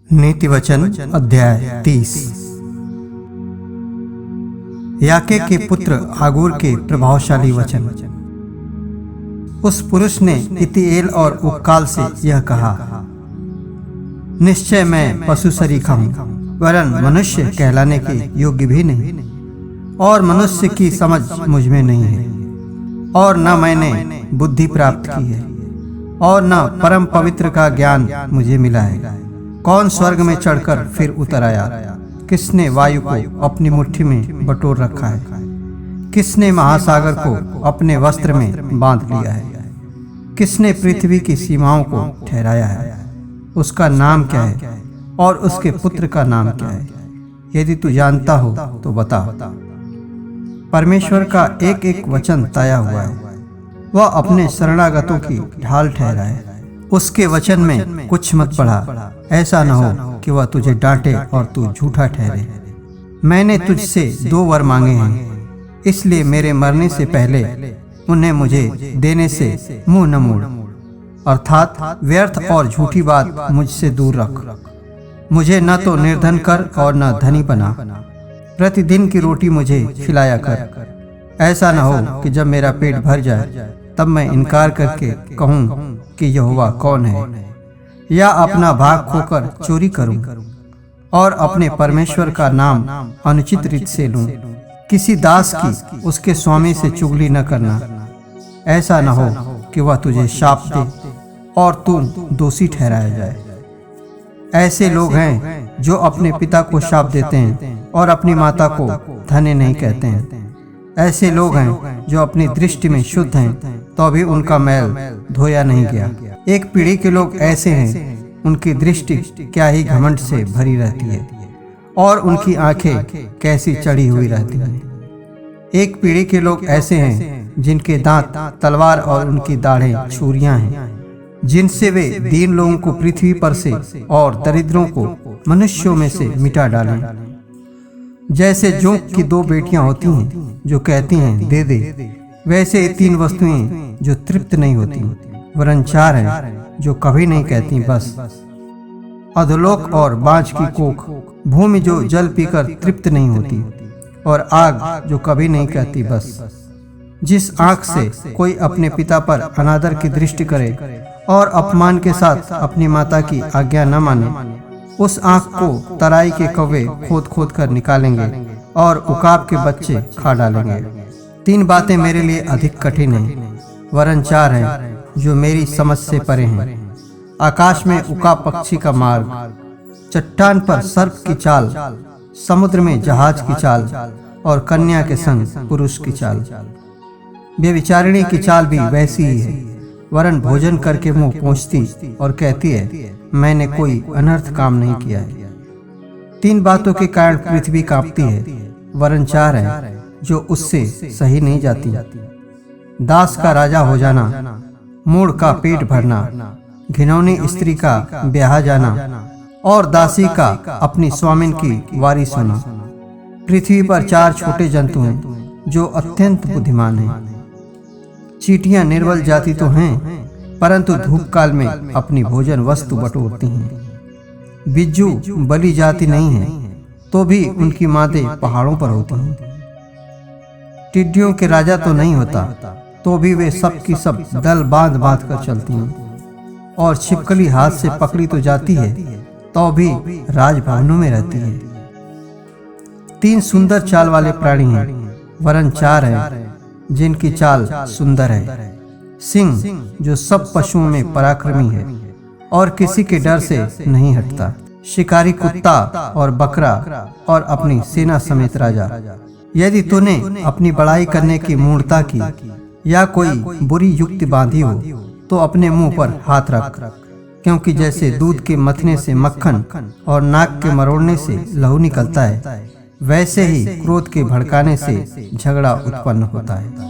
नीति वचन अध्याय 30। याके के पुत्र आगूर के प्रभावशाली वचन। उस पुरुष ने इतिएल और उक्काल से यह कहा, निश्चय मैं पशु सरीखा हूँ, वरन मनुष्य कहलाने के योग्य भी नहीं, और मनुष्य की समझ मुझ में नहीं है, और न मैंने बुद्धि प्राप्त की है, और न परम पवित्र का ज्ञान मुझे मिला है। कौन स्वर्ग में चढ़कर फिर उतर आया? किसने वायु को अपनी मुट्ठी में बटोर रखा है? किसने महासागर को अपने वस्त्र में बांध लिया है? किसने पृथ्वी की सीमाओं को ठहराया है? उसका नाम क्या है और उसके पुत्र का नाम क्या है? यदि तू जानता हो तो बता। परमेश्वर का एक एक वचन ताया हुआ है, वह अपने शरणागतों की ढाल ठहरा है। उसके वचन में कुछ मत बढ़ा, ऐसा न हो कि वह तुझे डांटे और तू झूठा ठहरे। मैंने तुझसे 2 वर मांगे हैं, इसलिए मेरे मरने से पहले उन्हें मुझे देने से मुंह न मोड़, अर्थात व्यर्थ और झूठी बात मुझसे दूर रख। मुझे न तो निर्धन कर और न धनी बना। प्रतिदिन की रोटी मुझे खिलाया कर। ऐसा न हो कि जब मेरा पेट भर जाए तब मैं इनकार करके कहूँ कि यहोवा कौन है, या अपना भाग खोकर चोरी करूं और अपने परमेश्वर का नाम अनुचित रीत से लूं। किसी दास की उसके स्वामी से चुगली न करना। ऐसा न हो कि वह तुझे शाप दे और तू दोषी ठहराया जाए। ऐसे लोग हैं जो अपने पिता को शाप देते हैं और अपनी माता को धन्य नहीं कहते हैं। ऐसे लोग हैं जो अपनी दृष्टि में शुद्ध हैं तो भी उनका मैल धोया नहीं गया। एक पीढ़ी के लोग ऐसे हैं, उनकी दृष्टि क्या ही घमंड से भरी रहती है और उनकी आंखें कैसी चढ़ी हुई रहती हैं। एक पीढ़ी के लोग ऐसे हैं जिनके दांत तलवार और उनकी दाढ़ें छुरियां हैं, जिनसे वे दीन लोगों को पृथ्वी पर से और दरिद्रों को मनुष्यों में से मिटा डालें। जैसे जोंक की 2 बेटियां होती हैं जो कहती हैं दे दे, वैसे 3 वस्तुएं जो तृप्त नहीं होती, वरन 4 हैं जो कभी नहीं कहती बस। अधोलोक और बाँझ की कोख, भूमि जो जल पीकर तृप्त नहीं होती, और आग जो कभी नहीं कहती बस। जिस आंख से कोई अपने पिता पर अनादर की दृष्टि करे और अपमान के साथ अपनी माता की आज्ञा न माने, उस आंख को तराई के कौवे खोद खोद कर निकालेंगे और उकाब के बच्चे खा डालेंगे। 3 बातें मेरे लिए अधिक कठिन हैं, वरन 4 हैं जो मेरी समझ से परे हैं। आकाश में उकाब पक्षी का मार्ग, चट्टान पर सर्प की चाल, समुद्र में जहाज की चाल, और कन्या के संग पुरुष की चाल। व्यभिचारिणी की चाल भी वैसी ही है, वरन भोजन करके मुंह पोंछती और कहती है मैंने कोई अनर्थ काम नहीं किया है। 3 बातों के कारण पृथ्वी कांपती है, वरन 4 है जो उससे सही नहीं जाती। दास का राजा हो जाना, मूढ़ का पेट भरना, घिनौनी स्त्री का ब्याह जाना, और दासी का अपनी स्वामिन की वारिस होना। पृथ्वी पर 4 छोटे जंतु हैं जो अत्यंत बुद्धिमान हैं। चींटियां निर्बल जाति तो हैं, परंतु धूप काल में अपनी भोजन वस्तु बटोरती हैं। बिज्जू बली जाति नहीं है, तो भी उनकी मादें पहाड़ों पर होती हैं। टिड्डियों के राजा तो नहीं होता, तो भी वे सब की सब दल बांध बांध कर चलती हैं, और छिपकली हाथ से पकड़ी तो जाती है तो भी राजभवनों में रहती है। 3 सुंदर चाल वाले प्राणी हैं, वरन 4 हैं जिनकी चाल सुंदर है। सिंह जो सब पशुओं में पराक्रमी है और किसी के डर से नहीं हटता। शिकारी कुत्ता और बकरा और अपनी सेना समेत राजा। यदि तूने अपनी बड़ाई करने की मूर्ता की या कोई बुरी युक्ति बांधी हो तो अपने मुंह पर हाथ रख, क्योंकि जैसे दूध के मथने से मक्खन और नाक के मरोड़ने से लहू निकलता है, वैसे ही क्रोध के भड़काने से झगड़ा उत्पन्न होता है।